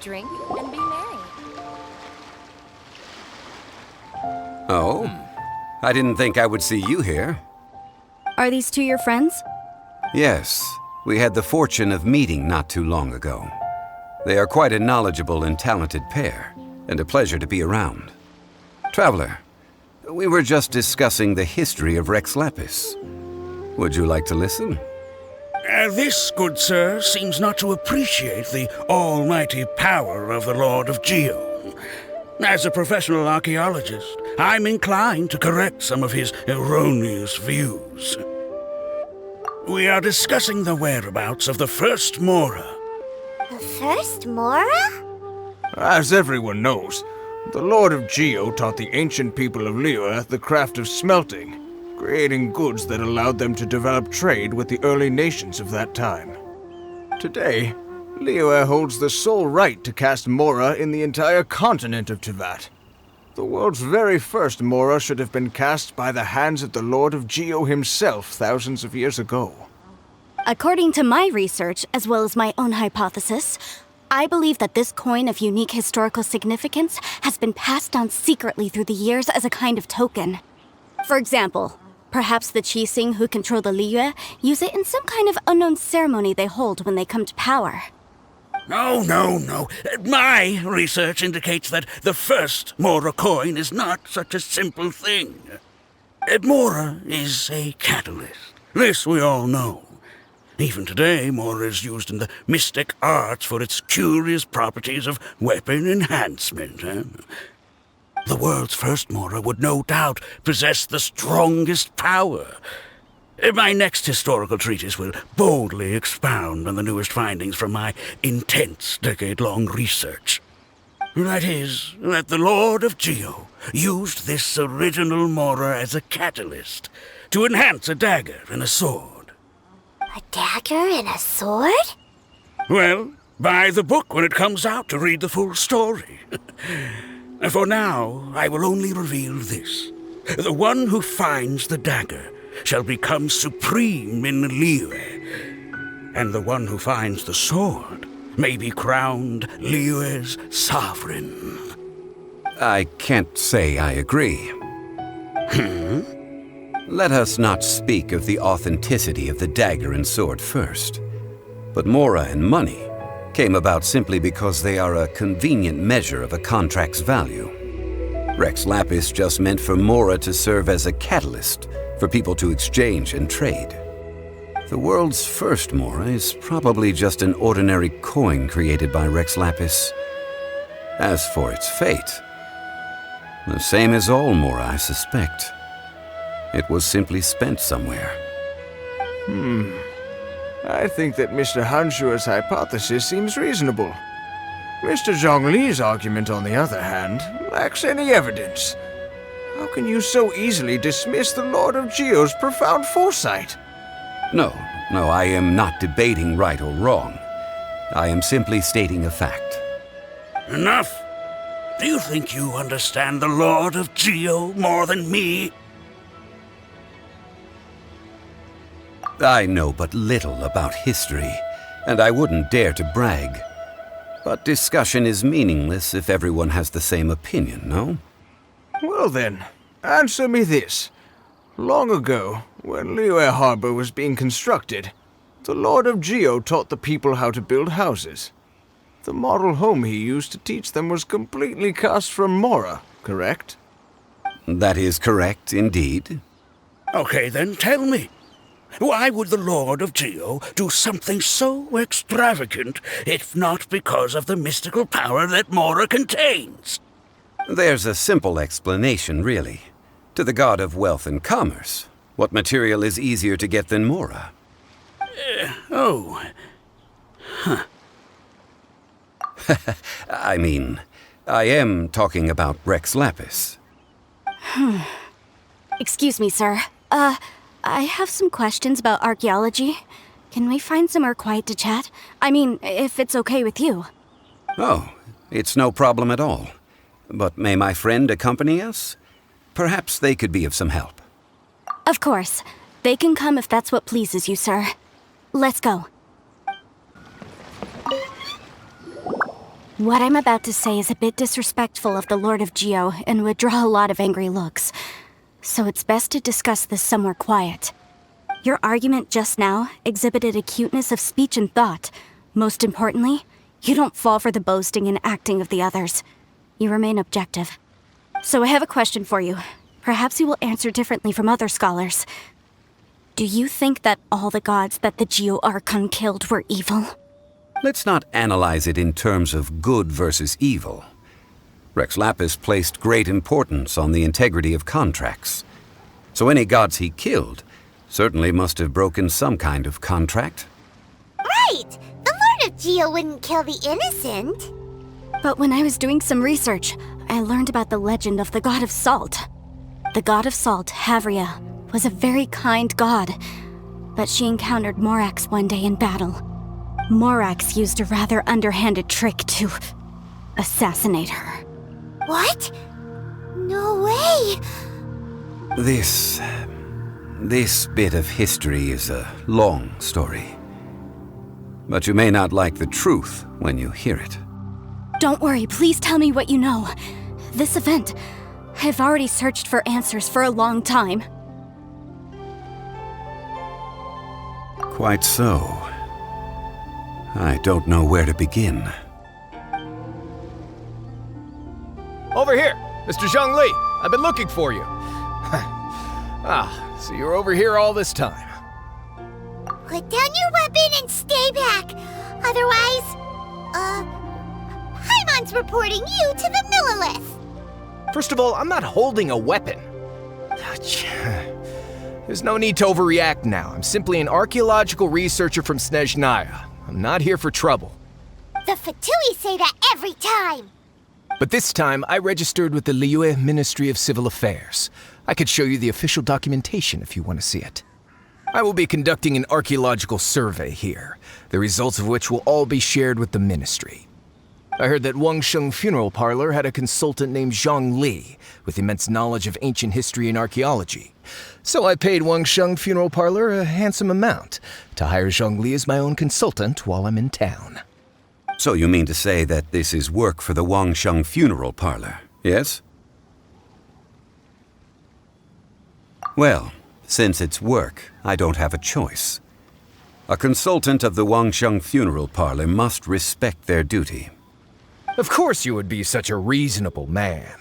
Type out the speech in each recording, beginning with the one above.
drink, and be merry. Oh? I didn't think I would see you here. Are these two your friends? Yes, we had the fortune of meeting not too long ago. They are quite a knowledgeable and talented pair, and a pleasure to be around. Traveler, we were just discussing the history of Rex Lapis. Would you like to listen? This, good sir, seems not to appreciate the almighty power of the Lord of Geo. As a professional archaeologist, I'm inclined to correct some of his erroneous views. We are discussing the whereabouts of the first Mora. The first Mora? As everyone knows, the Lord of Geo taught the ancient people of Liyue the craft of smelting, creating goods that allowed them to develop trade with the early nations of that time. Today, Liyue holds the sole right to cast Mora in the entire continent of Teyvat. The world's very first Mora should have been cast by the hands of the Lord of Geo himself thousands of years ago. According to my research, as well as my own hypothesis, I believe that this coin of unique historical significance has been passed down secretly through the years as a kind of token. For example, perhaps the Qixing who control the Liyue use it in some kind of unknown ceremony they hold when they come to power. No. My research indicates that the first Mora coin is not such a simple thing. Mora is a catalyst. This we all know. Even today, Mora is used in the mystic arts for its curious properties of weapon enhancement. The world's first Mora would no doubt possess the strongest power. My next historical treatise will boldly expound on the newest findings from my intense decade-long research. That is, that the Lord of Geo used this original Mora as a catalyst to enhance a dagger and a sword. A dagger and a sword? Well, buy the book when it comes out to read the full story. For now, I will only reveal this. The one who finds the dagger shall become supreme in Liyue, and the one who finds the sword may be crowned Liyue's sovereign. I can't say I agree. Let us not speak of the authenticity of the dagger and sword first. But Mora and money came about simply because they are a convenient measure of a contract's value. Rex Lapis just meant for Mora to serve as a catalyst for people to exchange and trade. The world's first Mora is probably just an ordinary coin created by Rex Lapis. As for its fate, the same as all Mora, I suspect. It was simply spent somewhere. I think that Mr. Hanshua's hypothesis seems reasonable. Mr. Zhongli's argument, on the other hand, lacks any evidence. How can you so easily dismiss the Lord of Geo's profound foresight? No, I am not debating right or wrong. I am simply stating a fact. Enough! Do you think you understand the Lord of Geo more than me? I know but little about history, and I wouldn't dare to brag. But discussion is meaningless if everyone has the same opinion, no? Well then, answer me this. Long ago, when Liyue Harbor was being constructed, the Lord of Geo taught the people how to build houses. The model home he used to teach them was completely cast from Mora, correct? That is correct, indeed. Okay, then tell me. Why would the Lord of Geo do something so extravagant if not because of the mystical power that Mora contains? There's a simple explanation, really. To the god of wealth and commerce, what material is easier to get than Mora? I mean, I am talking about Rex Lapis. Excuse me, sir. I have some questions about archaeology. Can we find somewhere quiet to chat? I mean, if it's okay with you. Oh, it's no problem at all. But may my friend accompany us? Perhaps they could be of some help. Of course. They can come if that's what pleases you, sir. Let's go. What I'm about to say is a bit disrespectful of the Lord of Geo and would draw a lot of angry looks. So it's best to discuss this somewhere quiet. Your argument just now exhibited acuteness of speech and thought. Most importantly, you don't fall for the boasting and acting of the others. You remain objective. So I have a question for you. Perhaps you will answer differently from other scholars. Do you think that all the gods that the Geo Archon killed were evil? Let's not analyze it in terms of good versus evil. Rex Lapis placed great importance on the integrity of contracts. So any gods he killed certainly must have broken some kind of contract. Right! The Lord of Geo wouldn't kill the innocent. But when I was doing some research, I learned about the legend of the god of salt. The god of salt, Havria, was a very kind god, but she encountered Morax one day in battle. Morax used a rather underhanded trick to assassinate her. What? No way! This bit of history is a long story. But you may not like the truth when you hear it. Don't worry, please tell me what you know. This event, I've already searched for answers for a long time. Quite so. I don't know where to begin. Over here, Mr. Zhongli. I've been looking for you. So you're over here all this time. Put down your weapon and stay back. Otherwise, Paimon's reporting you to the Millilith. First of all, I'm not holding a weapon. There's no need to overreact now. I'm simply an archaeological researcher from Snezhnaya. I'm not here for trouble. The Fatui say that every time. But this time, I registered with the Liyue Ministry of Civil Affairs. I could show you the official documentation if you want to see it. I will be conducting an archaeological survey here, the results of which will all be shared with the ministry. I heard that Wangsheng Funeral Parlor had a consultant named Zhongli with immense knowledge of ancient history and archaeology. So I paid Wangsheng Funeral Parlor a handsome amount to hire Zhongli as my own consultant while I'm in town. So you mean to say that this is work for the Wangsheng Funeral Parlor, yes? Well, since it's work, I don't have a choice. A consultant of the Wangsheng Funeral Parlor must respect their duty. Of course you would be such a reasonable man.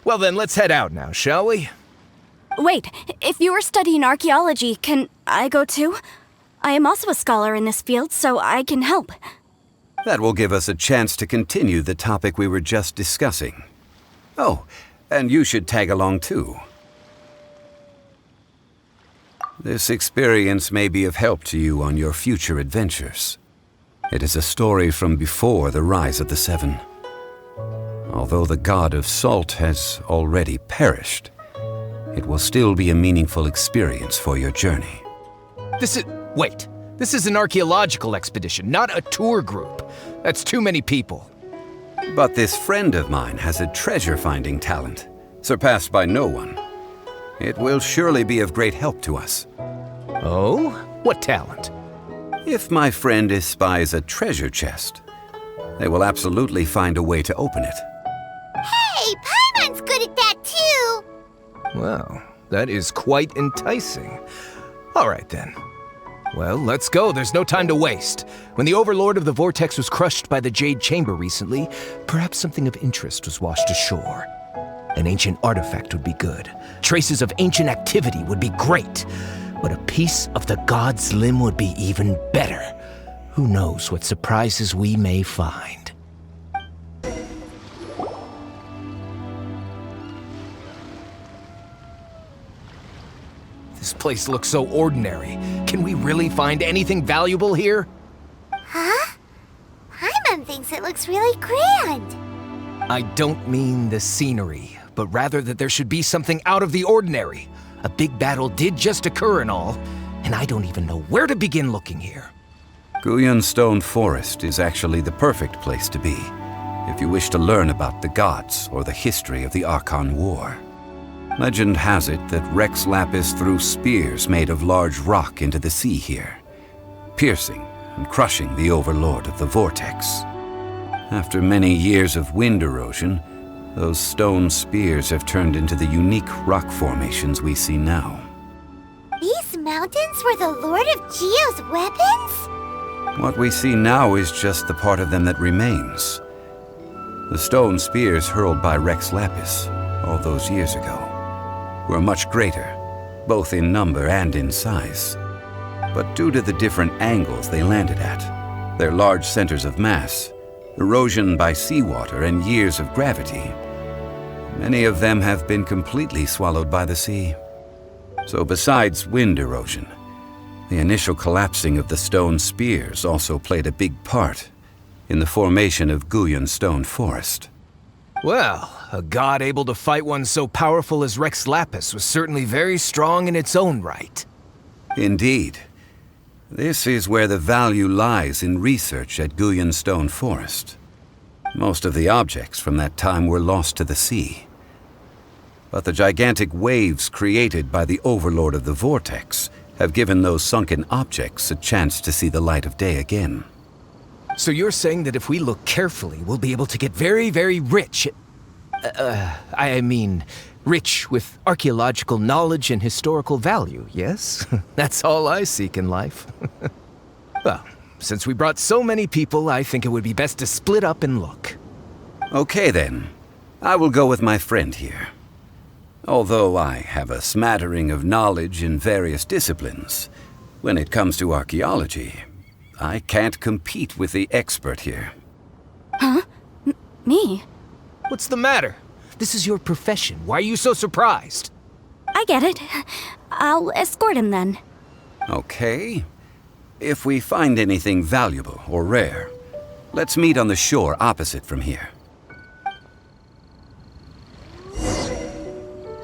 Well then, let's head out now, shall we? Wait, if you are studying archaeology, can I go too? I am also a scholar in this field, so I can help. That will give us a chance to continue the topic we were just discussing. Oh, and you should tag along too. This experience may be of help to you on your future adventures. It is a story from before the rise of the Seven. Although the god of salt has already perished, it will still be a meaningful experience for your journey. Wait. This is an archaeological expedition, not a tour group. That's too many people. But this friend of mine has a treasure-finding talent, surpassed by no one. It will surely be of great help to us. Oh? What talent? If my friend espies a treasure chest, they will absolutely find a way to open it. Hey, Paimon's good at that too. Well, that is quite enticing. All right then. Well, let's go. There's no time to waste. When the Overlord of the Vortex was crushed by the Jade Chamber recently, perhaps something of interest was washed ashore. An ancient artifact would be good. Traces of ancient activity would be great. But a piece of the god's limb would be even better. Who knows what surprises we may find. This place looks so ordinary. Can we really find anything valuable here? Huh? Paimon thinks it looks really grand. I don't mean the scenery, but rather that there should be something out of the ordinary. A big battle did just occur and all, and I don't even know where to begin looking here. Guyan Stone Forest is actually the perfect place to be, if you wish to learn about the gods or the history of the Archon War. Legend has it that Rex Lapis threw spears made of large rock into the sea here, piercing and crushing the Overlord of the Vortex. After many years of wind erosion, those stone spears have turned into the unique rock formations we see now. These mountains were the Lord of Geo's weapons? What we see now is just the part of them that remains. The stone spears hurled by Rex Lapis all those years ago were much greater, both in number and in size. But due to the different angles they landed at, their large centers of mass, erosion by seawater, and years of gravity, many of them have been completely swallowed by the sea. So besides wind erosion, the initial collapsing of the stone spears also played a big part in the formation of Guyan Stone Forest. Well, a god able to fight one so powerful as Rex Lapis was certainly very strong in its own right. Indeed. This is where the value lies in research at Guyan Stone Forest. Most of the objects from that time were lost to the sea. But the gigantic waves created by the Overlord of the Vortex have given those sunken objects a chance to see the light of day again. So you're saying that if we look carefully, we'll be able to get very, very rich. Rich with archaeological knowledge and historical value, yes? That's all I seek in life. Well, since we brought so many people, I think it would be best to split up and look. Okay then. I will go with my friend here. Although I have a smattering of knowledge in various disciplines, when it comes to archaeology, I can't compete with the expert here. Huh? Me? What's the matter? This is your profession. Why are you so surprised? I get it. I'll escort him then. Okay. If we find anything valuable or rare, let's meet on the shore opposite from here.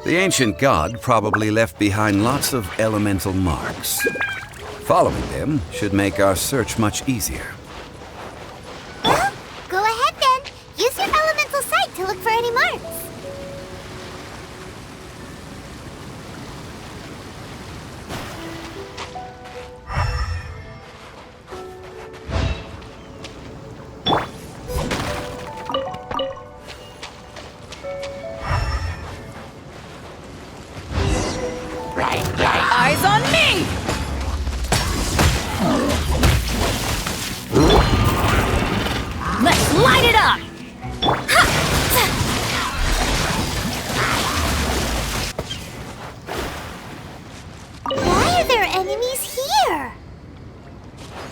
The ancient god probably left behind lots of elemental marks. Following them should make our search much easier. Well, go ahead then. Use your elemental sight to look for any marks. Eyes on me! Let's light it up! Why are there enemies here?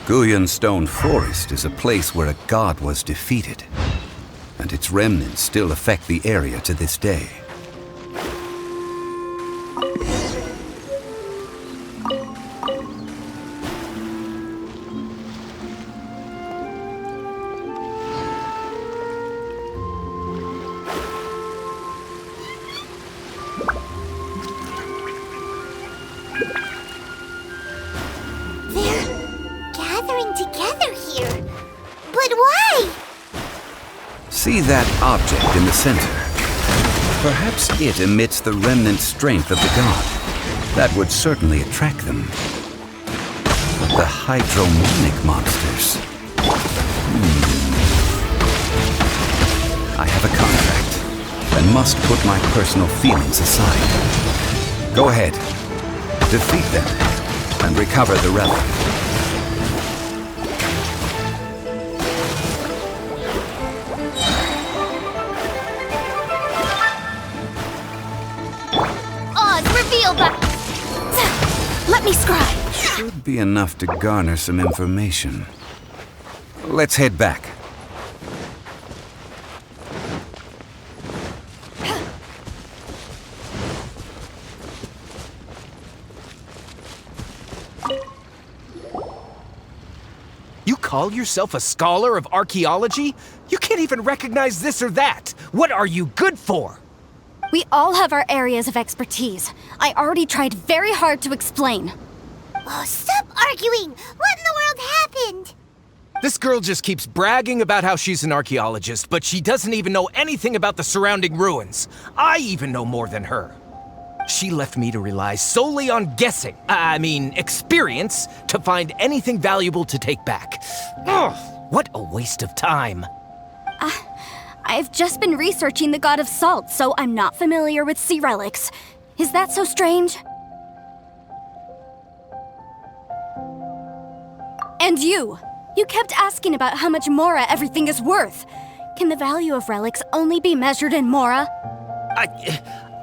Guyan Stone Forest is a place where a god was defeated, and its remnants still affect the area to this day. Together here. But why? See that object in the center? Perhaps it emits the remnant strength of the god. That would certainly attract them. But the hydromonic monsters. I have a contract and must put my personal feelings aside. Go ahead. Defeat them and recover the relic. Let me scribe. Should be enough to garner some information. Let's head back. You call yourself a scholar of archaeology? You can't even recognize this or that. What are you good for? We all have our areas of expertise. I already tried very hard to explain. Oh, stop arguing! What in the world happened? This girl just keeps bragging about how she's an archaeologist, but she doesn't even know anything about the surrounding ruins. I even know more than her. She left me to rely solely on guessing, experience, to find anything valuable to take back. Ugh, what a waste of time. I've just been researching the god of salt, so I'm not familiar with sea relics. Is that so strange? And you kept asking about how much Mora everything is worth. Can the value of relics only be measured in Mora?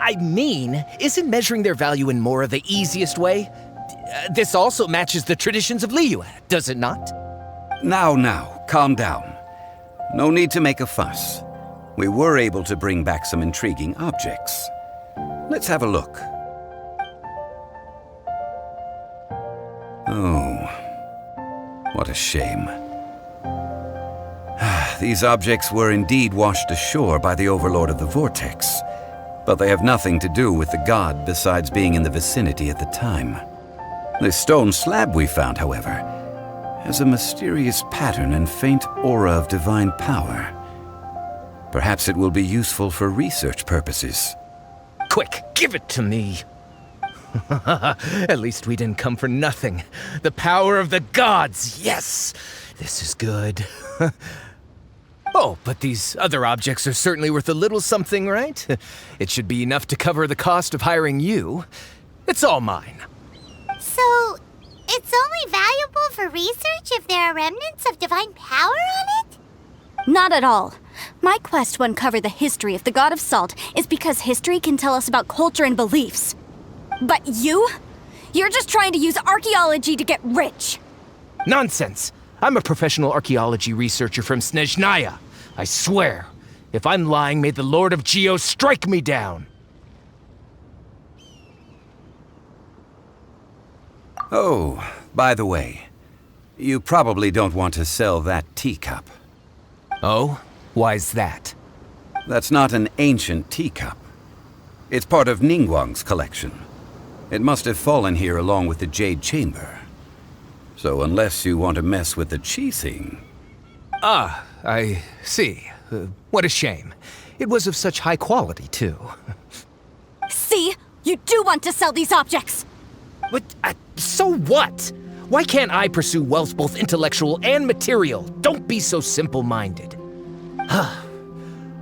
I mean, isn't measuring their value in Mora the easiest way? This also matches the traditions of Liyue, does it not? Now, calm down. No need to make a fuss. We were able to bring back some intriguing objects. Let's have a look. Oh, what a shame. These objects were indeed washed ashore by the Overlord of the Vortex, but they have nothing to do with the god besides being in the vicinity at the time. The stone slab we found, however, has a mysterious pattern and faint aura of divine power. Perhaps it will be useful for research purposes. Quick, give it to me. At least we didn't come for nothing. The power of the gods, yes! This is good. Oh, but these other objects are certainly worth a little something, right? It should be enough to cover the cost of hiring you. It's all mine. So, it's only valuable for research if there are remnants of divine power on it? Not at all. My quest to uncover the history of the god of salt is because history can tell us about culture and beliefs. But you're just trying to use archaeology to get rich. Nonsense! I'm a professional archaeology researcher from Snezhnaya. I swear, if I'm lying, may the Lord of Geo strike me down. Oh, by the way, you probably don't want to sell that teacup. Oh? Why's that? That's not an ancient teacup. It's part of Ningguang's collection. It must have fallen here along with the Jade Chamber. So unless you want to mess with the Qixing... Ah, I see. What a shame. It was of such high quality, too. See? You do want to sell these objects! But, so what? Why can't I pursue wealth both intellectual and material? Don't be so simple-minded.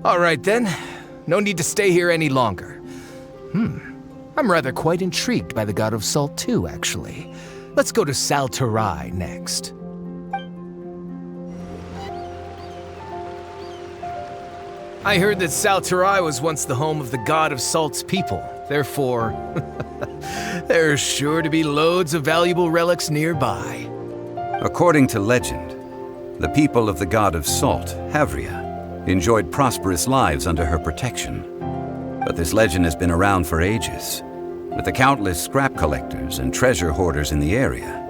All right, then. No need to stay here any longer. I'm rather quite intrigued by the God of Salt, too, actually. Let's go to Saltarai next. I heard that Saltarai was once the home of the God of Salt's people. Therefore, there's sure to be loads of valuable relics nearby. According to legend, the people of the God of Salt, Havria, enjoyed prosperous lives under her protection. But this legend has been around for ages. With the countless scrap collectors and treasure hoarders in the area,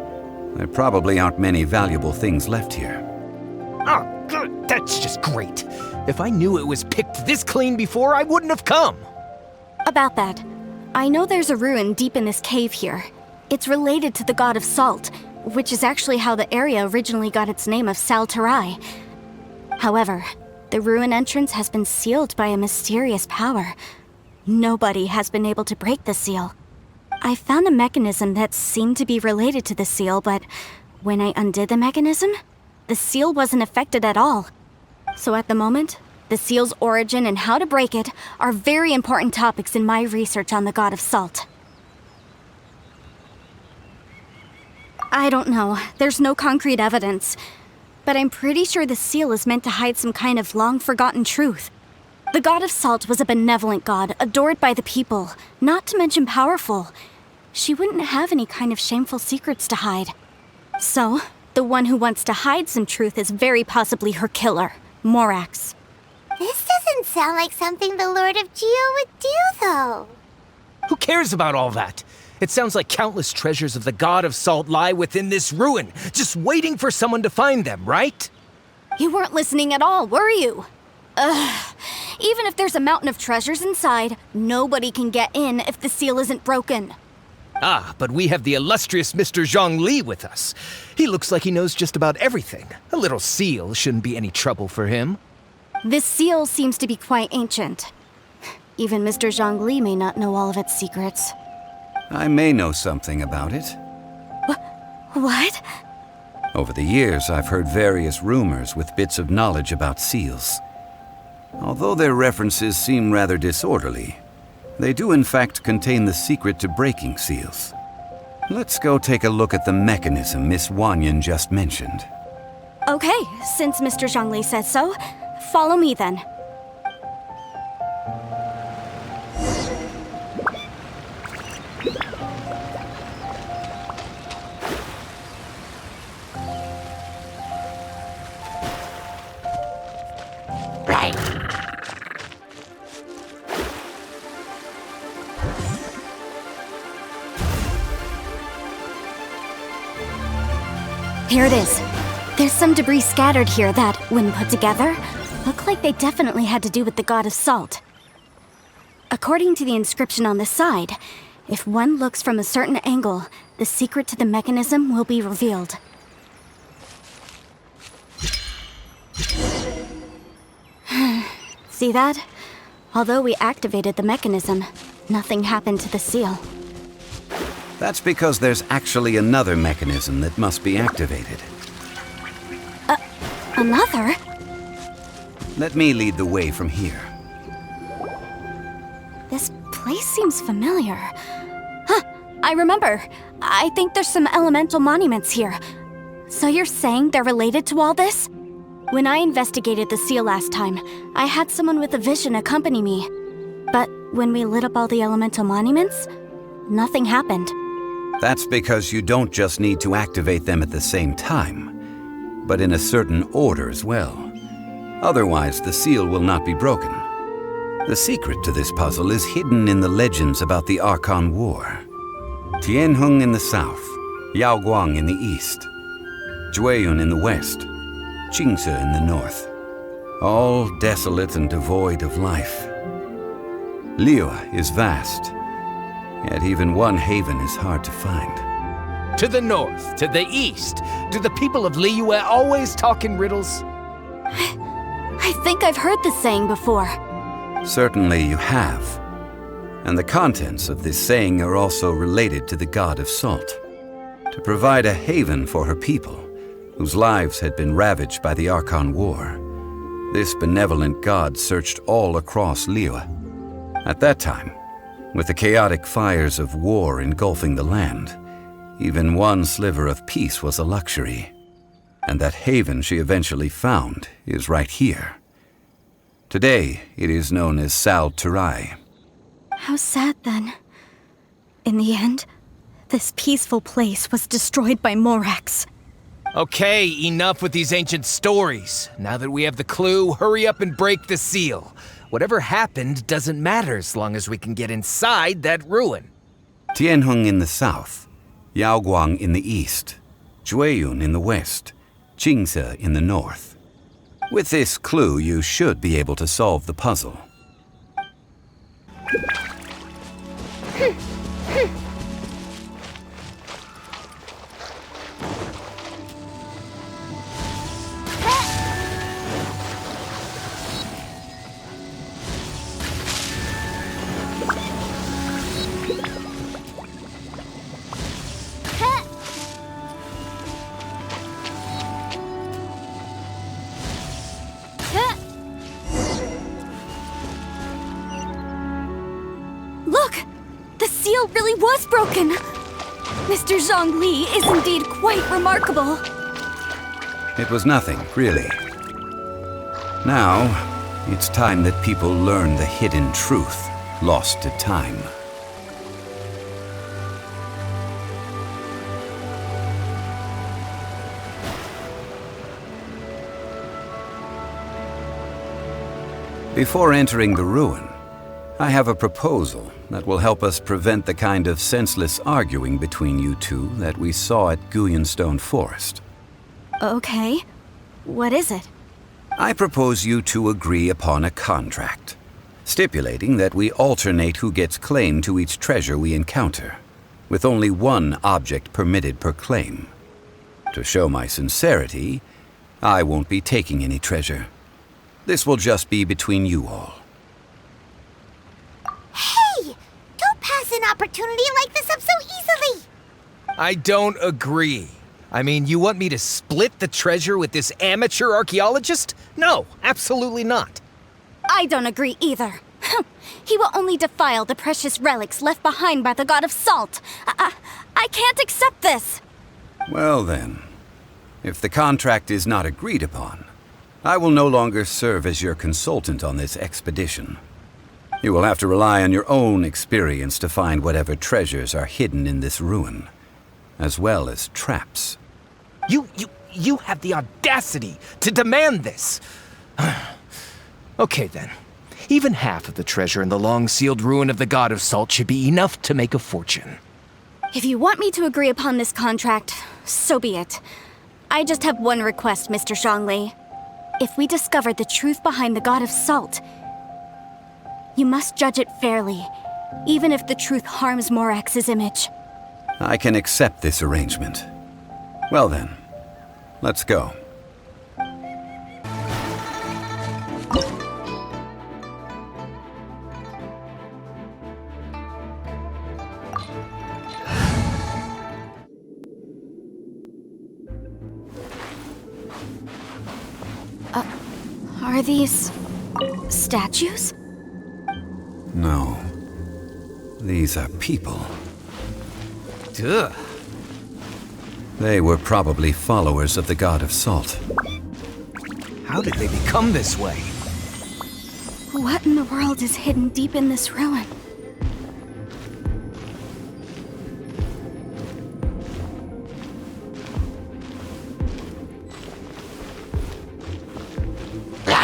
there probably aren't many valuable things left here. Oh, that's just great. If I knew it was picked this clean before, I wouldn't have come. About that, I know there's a ruin deep in this cave here. It's related to the god of salt, which is actually how the area originally got its name of Saltarai. However, the ruin entrance has been sealed by a mysterious power. Nobody has been able to break the seal. I found a mechanism that seemed to be related to the seal, but when I undid the mechanism, the seal wasn't affected at all. So at the moment, the seal's origin and how to break it are very important topics in my research on the god of salt. I don't know, there's no concrete evidence, but I'm pretty sure the seal is meant to hide some kind of long-forgotten truth. The god of salt was a benevolent god, adored by the people, not to mention powerful. She wouldn't have any kind of shameful secrets to hide. So, the one who wants to hide some truth is very possibly her killer, Morax. This doesn't sound like something the Lord of Geo would do, though. Who cares about all that? It sounds like countless treasures of the god of salt lie within this ruin, just waiting for someone to find them, right? You weren't listening at all, were you? Even if there's a mountain of treasures inside, nobody can get in if the seal isn't broken. Ah, but we have the illustrious Mr. Zhongli with us. He looks like he knows just about everything. A little seal shouldn't be any trouble for him. This seal seems to be quite ancient. Even Mr. Zhongli may not know all of its secrets. I may know something about it. What? Over the years, I've heard various rumors with bits of knowledge about seals. Although their references seem rather disorderly, they do in fact contain the secret to breaking seals. Let's go take a look at the mechanism Miss Wanyan just mentioned. Okay, since Mr. Zhongli says so, follow me then. Here it is. There's some debris scattered here that, when put together, look like they definitely had to do with the god of salt. According to the inscription on the side, if one looks from a certain angle, the secret to the mechanism will be revealed. See that? Although we activated the mechanism, nothing happened to the seal. That's because there's actually another mechanism that must be activated. Another? Let me lead the way from here. This place seems familiar. Huh, I remember. I think there's some elemental monuments here. So you're saying they're related to all this? When I investigated the seal last time, I had someone with a vision accompany me. But when we lit up all the elemental monuments, nothing happened. That's because you don't just need to activate them at the same time, but in a certain order as well. Otherwise, the seal will not be broken. The secret to this puzzle is hidden in the legends about the Archon War. Tianheng in the south, Yaoguang in the east, Jueyun in the west, Qingce in the north. All desolate and devoid of life. Liyue is vast, yet even one haven is hard to find. To the north, to the east. Do the people of Liyue always talk in riddles? I think I've heard this saying before. Certainly you have. And the contents of this saying are also related to the god of salt. To provide a haven for her people, whose lives had been ravaged by the Archon War, this benevolent god searched all across Liyue. At that time, with the chaotic fires of war engulfing the land, even one sliver of peace was a luxury. And that haven she eventually found is right here. Today, it is known as Sal Turai. How sad then. In the end, this peaceful place was destroyed by Morax. Okay, enough with these ancient stories. Now that we have the clue, hurry up and break the seal. Whatever happened doesn't matter as long as we can get inside that ruin. Tianheng in the south, Yaoguang in the east, Jueyun in the west, Qingce in the north. With this clue, you should be able to solve the puzzle. Look! The seal really was broken! Mr. Zhongli is indeed quite remarkable. It was nothing, really. Now, it's time that people learn the hidden truth lost to time. Before entering the ruin, I have a proposal that will help us prevent the kind of senseless arguing between you two that we saw at Guyenstone Forest. Okay. What is it? I propose you two agree upon a contract, stipulating that we alternate who gets claim to each treasure we encounter, with only one object permitted per claim. To show my sincerity, I won't be taking any treasure. This will just be between you all. Hey! Don't pass an opportunity like this up so easily! I don't agree. I mean, you want me to split the treasure with this amateur archaeologist? No, absolutely not. I don't agree either. He will only defile the precious relics left behind by the god of salt. I can't accept this. Well then, if the contract is not agreed upon, I will no longer serve as your consultant on this expedition. You will have to rely on your own experience to find whatever treasures are hidden in this ruin, as well as traps. You have the audacity to demand this. Okay then. Even half of the treasure in the long-sealed ruin of the God of Salt should be enough to make a fortune. If you want me to agree upon this contract, so be it. I just have one request, Mr. Zhongli. If we discover the truth behind the God of Salt, you must judge it fairly, even if the truth harms Morax's image. I can accept this arrangement. Well then, let's go. Are these statues? No. These are people. Duh. They were probably followers of the God of Salt. How did they become this way? What in the world is hidden deep in this ruin?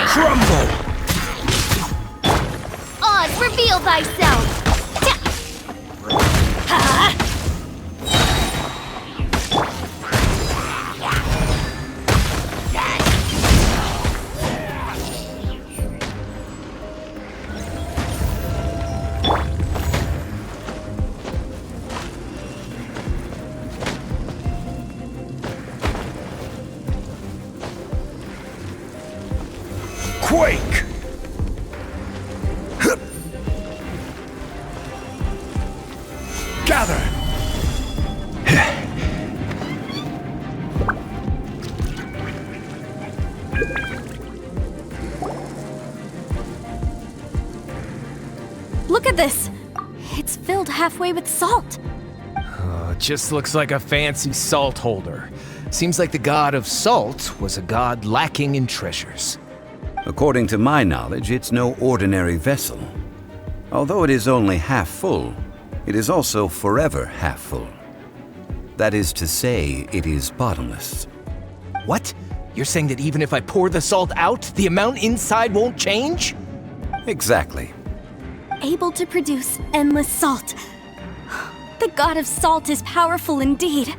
Crumble! Oz, reveal thyself! Quake! Gather! Look at this! It's filled halfway with salt. Just looks like a fancy salt holder. Seems like the God of Salt was a god lacking in treasures. According to my knowledge, it's no ordinary vessel. Although it is only half full, it is also forever half full. That is to say, it is bottomless. What? You're saying that even if I pour the salt out, the amount inside won't change? Exactly. Able to produce endless salt. The God of Salt is powerful indeed.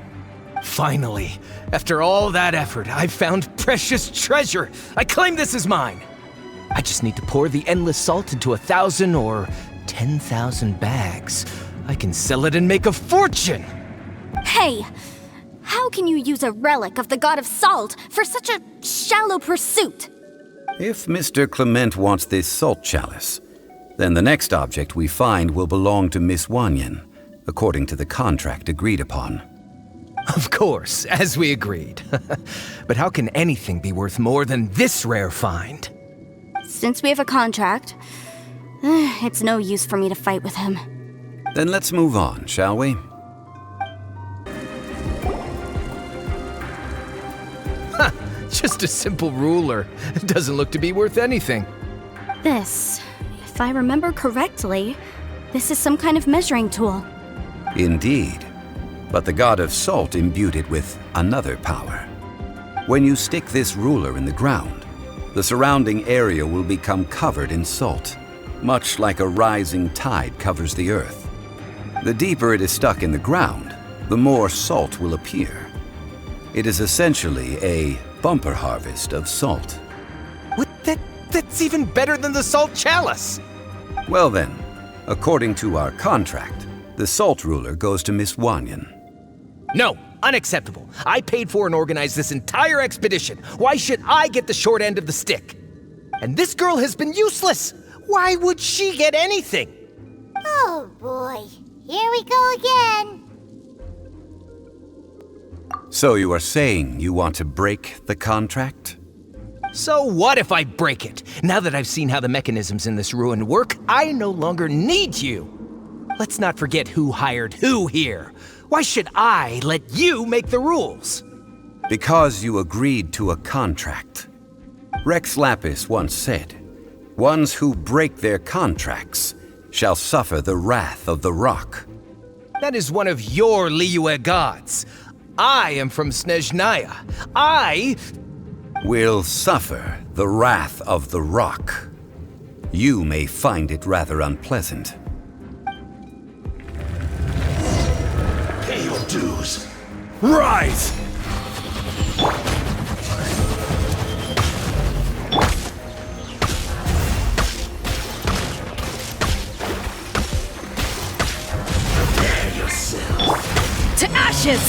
Finally, after all that effort, I've found precious treasure. I claim this as mine. I just need to pour the endless salt into 1,000 or 10,000 bags. I can sell it and make a fortune. Hey, how can you use a relic of the God of Salt for such a shallow pursuit? If Mr. Clement wants this salt chalice, then the next object we find will belong to Miss Wanyan, according to the contract agreed upon. Of course, as we agreed. But how can anything be worth more than this rare find? Since we have a contract, it's no use for me to fight with him. Then let's move on, shall we? Just a simple ruler. It doesn't look to be worth anything. This, if I remember correctly, this is some kind of measuring tool. Indeed. But the God of Salt imbued it with another power. When you stick this ruler in the ground, the surrounding area will become covered in salt, much like a rising tide covers the earth. The deeper it is stuck in the ground, the more salt will appear. It is essentially a bumper harvest of salt. What? That's even better than the salt chalice! Well then, according to our contract, the salt ruler goes to Miss Wanyan. No, unacceptable. I paid for and organized this entire expedition. Why should I get the short end of the stick? And this girl has been useless. Why would she get anything? Oh boy, here we go again. So you are saying you want to break the contract? So what if I break it? Now that I've seen how the mechanisms in this ruin work, I no longer need you. Let's not forget who hired who here. Why should I let you make the rules? Because you agreed to a contract. Rex Lapis once said, "Ones who break their contracts shall suffer the wrath of the rock." That is one of your Liyue gods. I am from Snezhnaya. I will suffer the wrath of the rock. You may find it rather unpleasant. Pay your dues. rise! Prepare yourself. To ashes!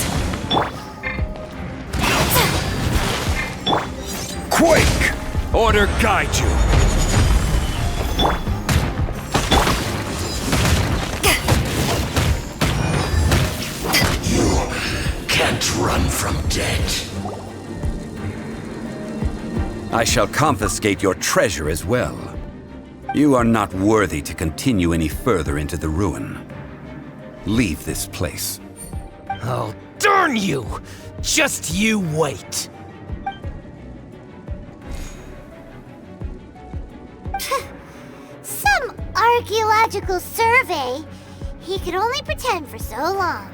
Quake! Order guide you. You can't run from death. I shall confiscate your treasure as well. You are not worthy to continue any further into the ruin. Leave this place. Oh, darn you! Just you wait. Some archaeological survey? He could only pretend for so long.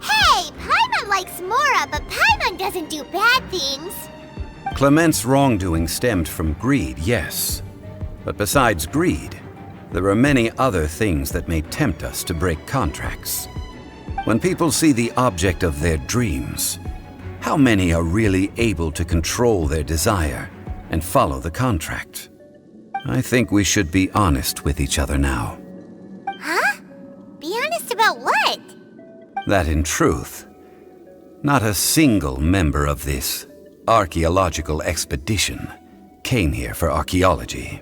Hey, Paimon likes Mora, but Paimon doesn't do bad things. Clement's wrongdoing stemmed from greed, yes. But besides greed, there are many other things that may tempt us to break contracts. When people see the object of their dreams, how many are really able to control their desire and follow the contract? I think we should be honest with each other now. Huh? Be honest about what? That in truth, not a single member of this archaeological expedition came here for archaeology.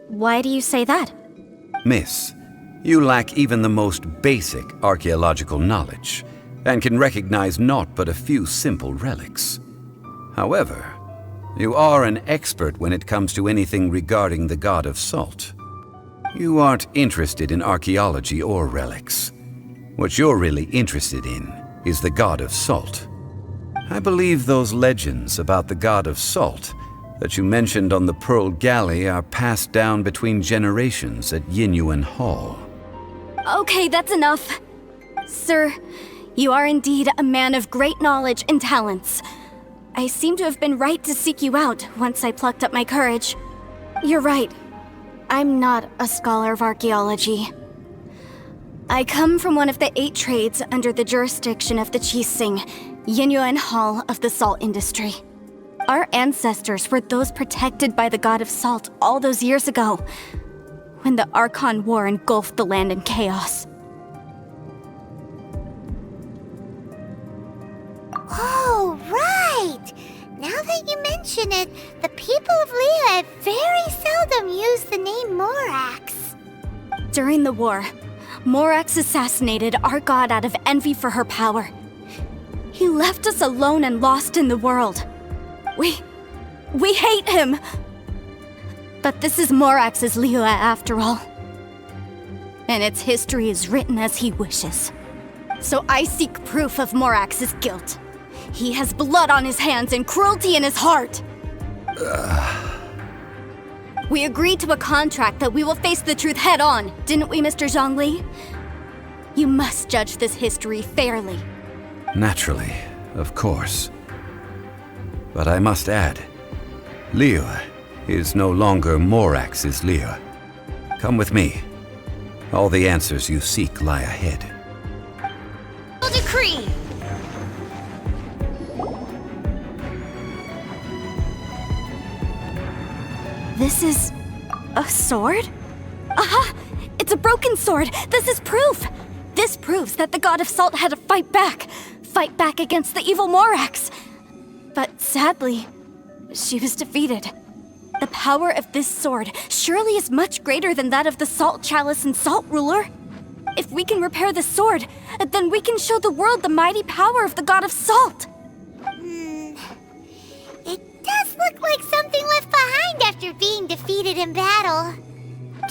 Why do you say that? Miss, you lack even the most basic archaeological knowledge and can recognize naught but a few simple relics. However, you are an expert when it comes to anything regarding the god of salt. You aren't interested in archaeology or relics. What you're really interested in is the god of salt. I believe those legends about the god of salt that you mentioned on the Pearl Galley are passed down between generations at Yinyuan Hall. Okay, that's enough. Sir, you are indeed a man of great knowledge and talents. I seem to have been right to seek you out once I plucked up my courage. You're right. I'm not a scholar of archaeology. I come from one of the 8 trades under the jurisdiction of the Qixing, Yinyuan Hall of the salt industry. Our ancestors were those protected by the god of salt all those years ago, when the Archon War engulfed the land in chaos. Oh, right! Now that you mention it, the people of Liyue very seldom use the name Morax. During the war, Morax assassinated our god out of envy for her power. He left us alone and lost in the world. We hate him! But this is Morax's Liyue after all. And its history is written as he wishes. So I seek proof of Morax's guilt. He has blood on his hands and cruelty in his heart. We agreed to a contract that we will face the truth head on, didn't we, Mr. Zhongli? You must judge this history fairly. Naturally, of course. But I must add, Liyue is no longer Morax's Liyue. Come with me. All the answers you seek lie ahead. Decree! This is a sword? Aha! It's a broken sword! This is proof! This proves that the god of salt had to fight back against the evil Morax. But sadly, she was defeated. The power of this sword surely is much greater than that of the Salt Chalice and Salt Ruler. If we can repair the sword, then we can show the world the mighty power of the god of salt.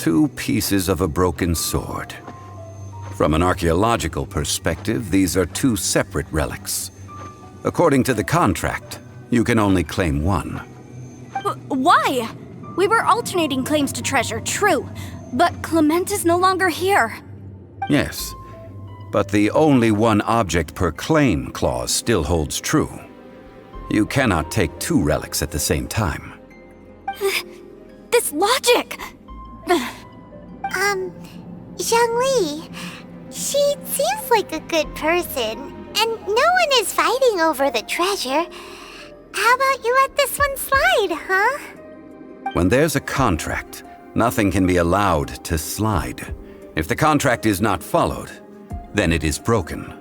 2 pieces of a broken sword. From an archaeological perspective, these are 2 separate relics. According to the contract, you can only claim one. Why? We were alternating claims to treasure, true. But Clement is no longer here. Yes, but the only one object per claim clause still holds true. You cannot take 2 relics at the same time. This logic! Zhongli, she seems like a good person, and no one is fighting over the treasure. How about you let this one slide, huh? When there's a contract, nothing can be allowed to slide. If the contract is not followed, then it is broken.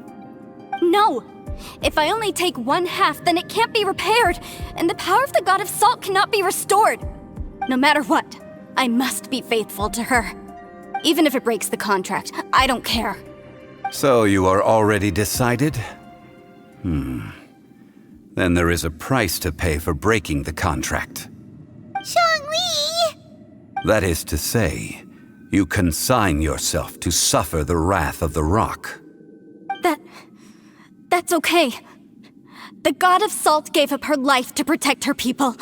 No! If I only take 1/2, then it can't be repaired, and the power of the God of Salt cannot be restored. No matter what, I must be faithful to her. Even if it breaks the contract, I don't care. So you are already decided? Then there is a price to pay for breaking the contract. Zhongli! That is to say, you consign yourself to suffer the wrath of the rock. That's okay. The God of Salt gave up her life to protect her people.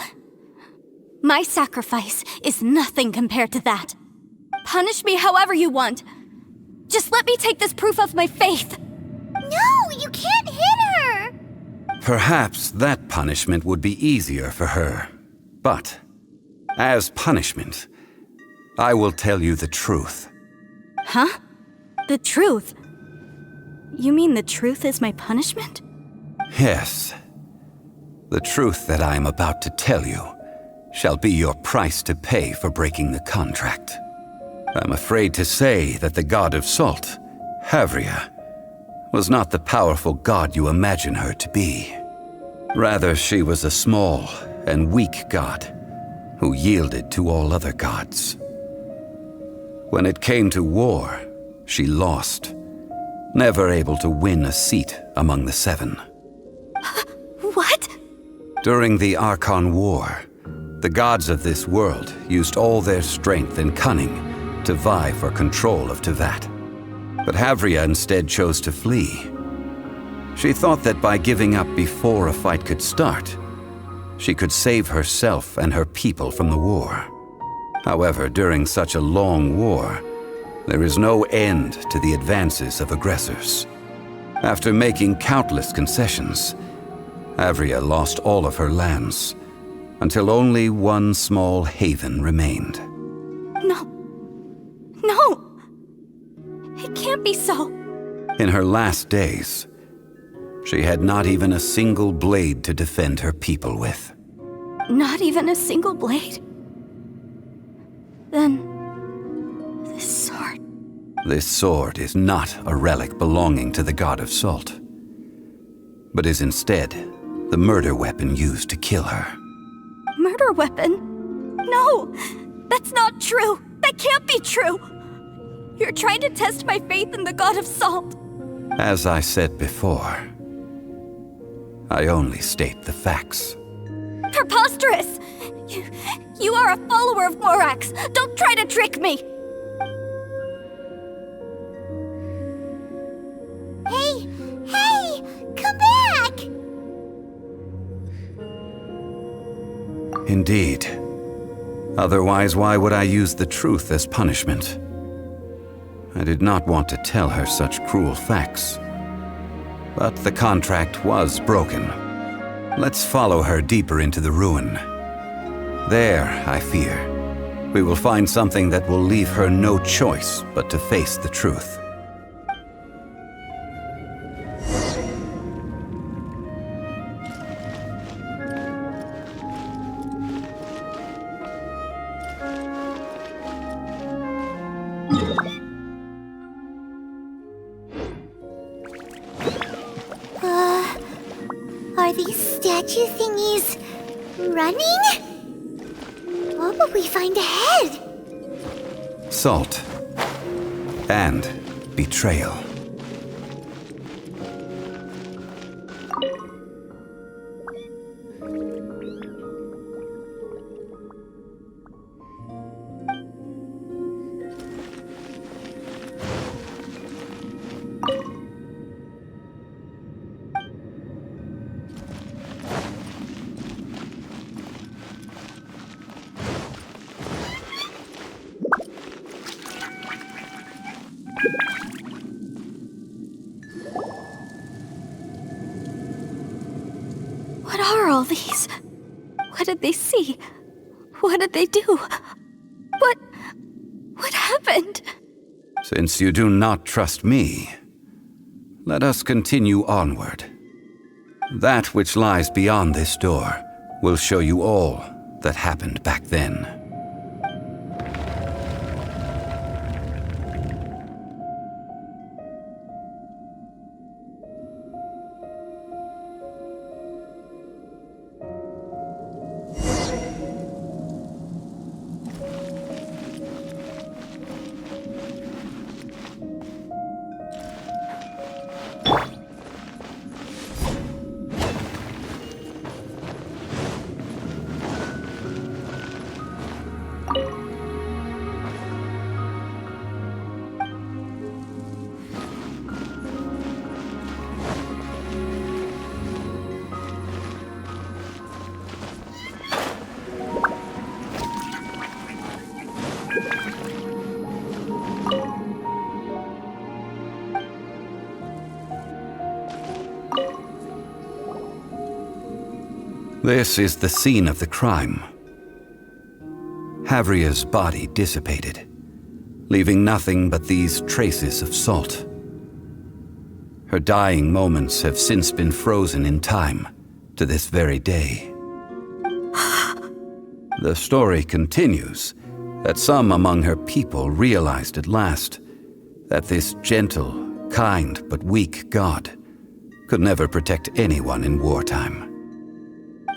My sacrifice is nothing compared to that. Punish me however you want. Just let me take this proof of my faith. No, you can't hit her! Perhaps that punishment would be easier for her. But, as punishment, I will tell you the truth. Huh? The truth? You mean the truth is my punishment? Yes. The truth that I am about to tell you shall be your price to pay for breaking the contract. I'm afraid to say that the God of Salt, Havria, was not the powerful god you imagine her to be. Rather, she was a small and weak god who yielded to all other gods. When it came to war, she lost, never able to win a seat among the 7. What? During the Archon War, the gods of this world used all their strength and cunning to vie for control of Tevat. But Havria instead chose to flee. She thought that by giving up before a fight could start, she could save herself and her people from the war. However, during such a long war, there is no end to the advances of aggressors. After making countless concessions, Havria lost all of her lands, until only one small haven remained. No! It can't be so. In her last days, she had not even a single blade to defend her people with. Not even a single blade? Then, this sword... This sword is not a relic belonging to the God of Salt, but is instead the murder weapon used to kill her. Murder weapon? No! That's not true! That can't be true! You're trying to test my faith in the God of Salt. As I said before, I only state the facts. Preposterous! You are a follower of Morax! Don't try to trick me! Hey! Come back! Indeed. Otherwise, why would I use the truth as punishment? I did not want to tell her such cruel facts. But the contract was broken. Let's follow her deeper into the ruin. There, I fear, we will find something that will leave her no choice but to face the truth. Are these statue thingies running? What will we find ahead? Salt and betrayal. these? What did they see? What did they do? What happened? Since you do not trust me, let us continue onward. That which lies beyond this door will show you all that happened back then. This is the scene of the crime. Havria's body dissipated, leaving nothing but these traces of salt. Her dying moments have since been frozen in time to this very day. The story continues that some among her people realized at last that this gentle, kind, but weak god could never protect anyone in wartime.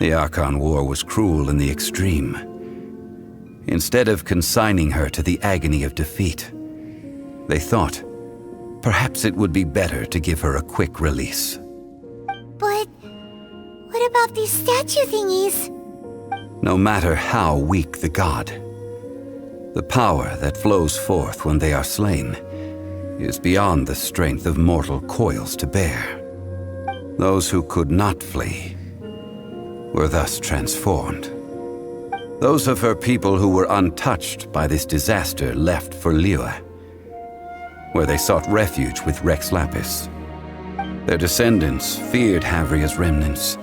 The Archon War was cruel in the extreme. Instead of consigning her to the agony of defeat, they thought perhaps it would be better to give her a quick release. But what about these statue thingies? No matter how weak the god, the power that flows forth when they are slain is beyond the strength of mortal coils to bear. Those who could not flee were thus transformed. Those of her people who were untouched by this disaster left for Liyue, where they sought refuge with Rex Lapis. Their descendants feared Havria's remnants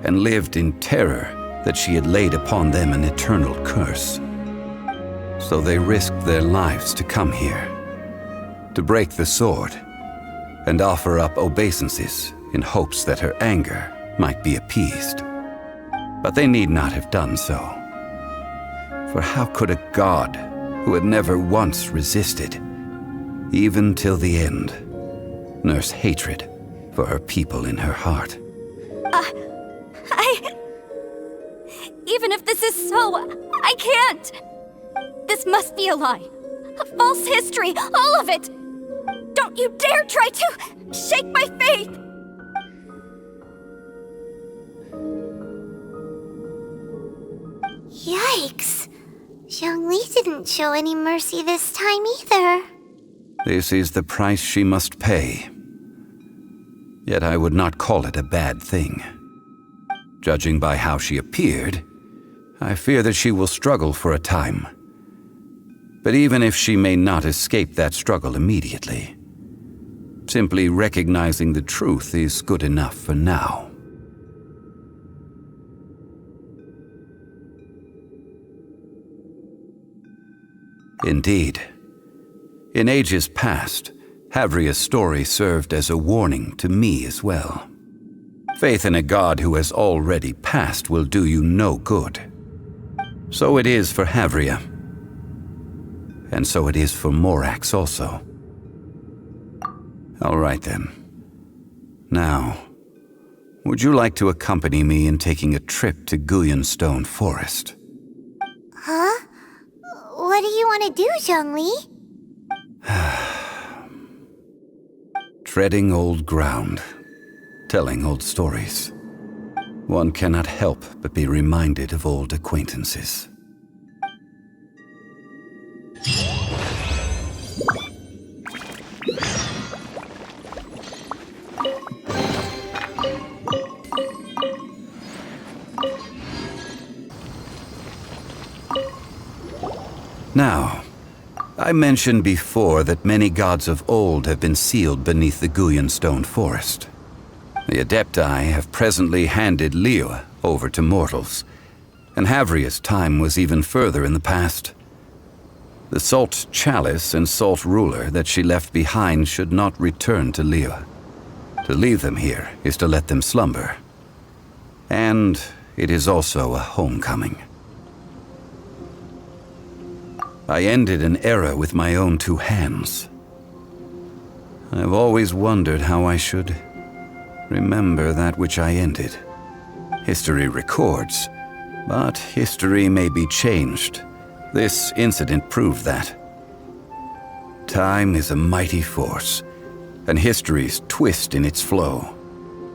and lived in terror that she had laid upon them an eternal curse. So they risked their lives to come here, to break the sword and offer up obeisances in hopes that her anger might be appeased. But they need not have done so. For how could a god who had never once resisted, even till the end, nurse hatred for her people in her heart? Even if this is so, I can't! This must be a lie. A false history, all of it! Don't you dare try to shake my faith! Yikes! Zhongli didn't show any mercy this time either. This is the price she must pay. Yet I would not call it a bad thing. Judging by how she appeared, I fear that she will struggle for a time. But even if she may not escape that struggle immediately, simply recognizing the truth is good enough for now. Indeed, in ages past, Havria's story served as a warning to me as well. Faith in a god who has already passed will do you no good. So it is for Havria, and so it is for Morax also. All right then. Now, would you like to accompany me in taking a trip to Guyonstone Forest? Huh? What do you want to do, Zhongli? Treading old ground, telling old stories. One cannot help but be reminded of old acquaintances. Now, I mentioned before that many gods of old have been sealed beneath the Guyonstone Forest. The Adepti have presently handed Liyue over to mortals, and Havria's time was even further in the past. The Salt Chalice and Salt Ruler that she left behind should not return to Liyue. To leave them here is to let them slumber. And it is also a homecoming. I ended an era with my own 2 hands. I've always wondered how I should remember that which I ended. History records, but history may be changed. This incident proved that. Time is a mighty force, and history's twist in its flow.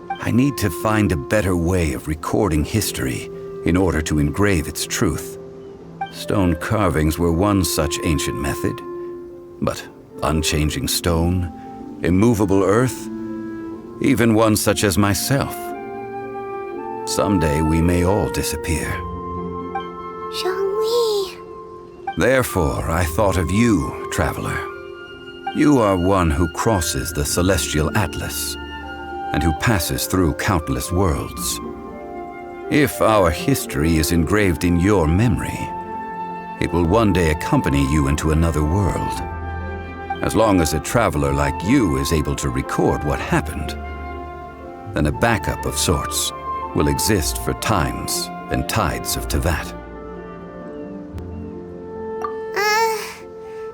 I need to find a better way of recording history in order to engrave its truth. Stone carvings were one such ancient method, but unchanging stone, immovable earth, even one such as myself. Someday we may all disappear. Zhongli. Therefore, I thought of you, traveler. You are one who crosses the celestial atlas, and who passes through countless worlds. If our history is engraved in your memory, it will one day accompany you into another world. As long as a traveler like you is able to record what happened, then a backup of sorts will exist for times and tides of Tevat.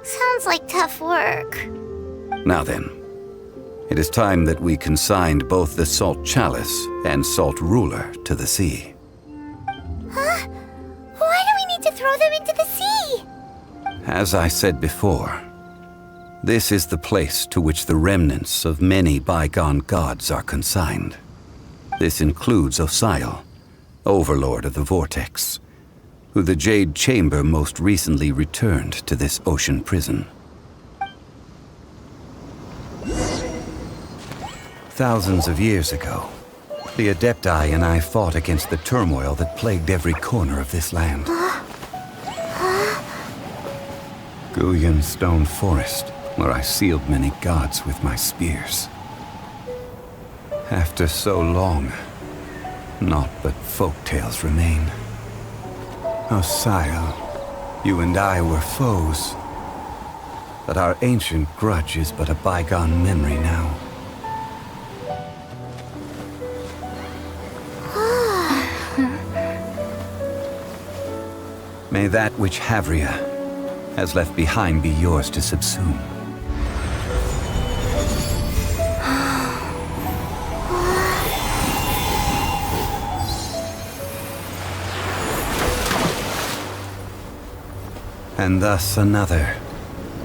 Sounds like tough work. Now then, it is time that we consigned both the Salt Chalice and Salt Ruler to the sea. Huh? Why do we need to throw them into the sea? As I said before, this is the place to which the remnants of many bygone gods are consigned. This includes Osial, Overlord of the Vortex, who the Jade Chamber most recently returned to this ocean prison. Thousands of years ago, the Adepti and I fought against the turmoil that plagued every corner of this land. Guyan Stone Forest, where I sealed many gods with my spears. After so long, naught but folk tales remain. Osial, you and I were foes, but our ancient grudge is but a bygone memory now. May that which Havria has left behind be yours to subsume. And thus another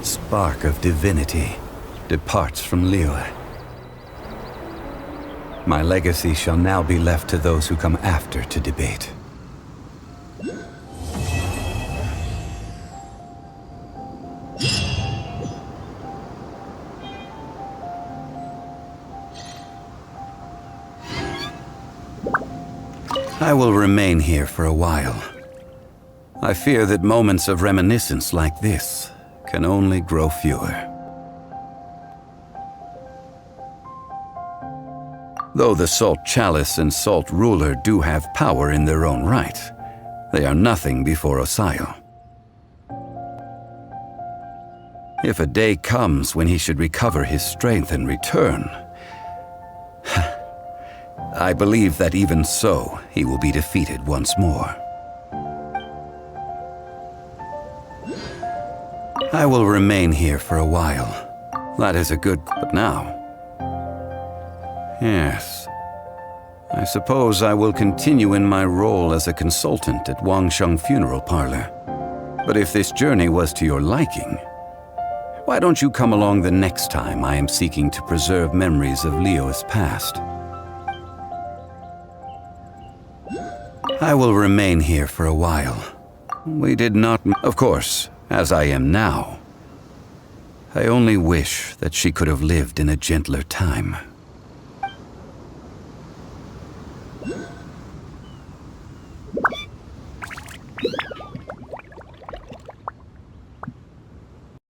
spark of divinity departs from Liyue. My legacy shall now be left to those who come after to debate. I will remain here for a while. I fear that moments of reminiscence like this can only grow fewer. Though the Salt Chalice and Salt Ruler do have power in their own right, they are nothing before Osial. If a day comes when he should recover his strength and return, I believe that even so, he will be defeated once more. I will remain here for a while. That is a good... But now... Yes. I suppose I will continue in my role as a consultant at Wangsheng Funeral Parlor. But if this journey was to your liking, why don't you come along the next time I am seeking to preserve memories of Liyue's past? I will remain here for a while. We did not... Of course, as I am now. I only wish that she could have lived in a gentler time.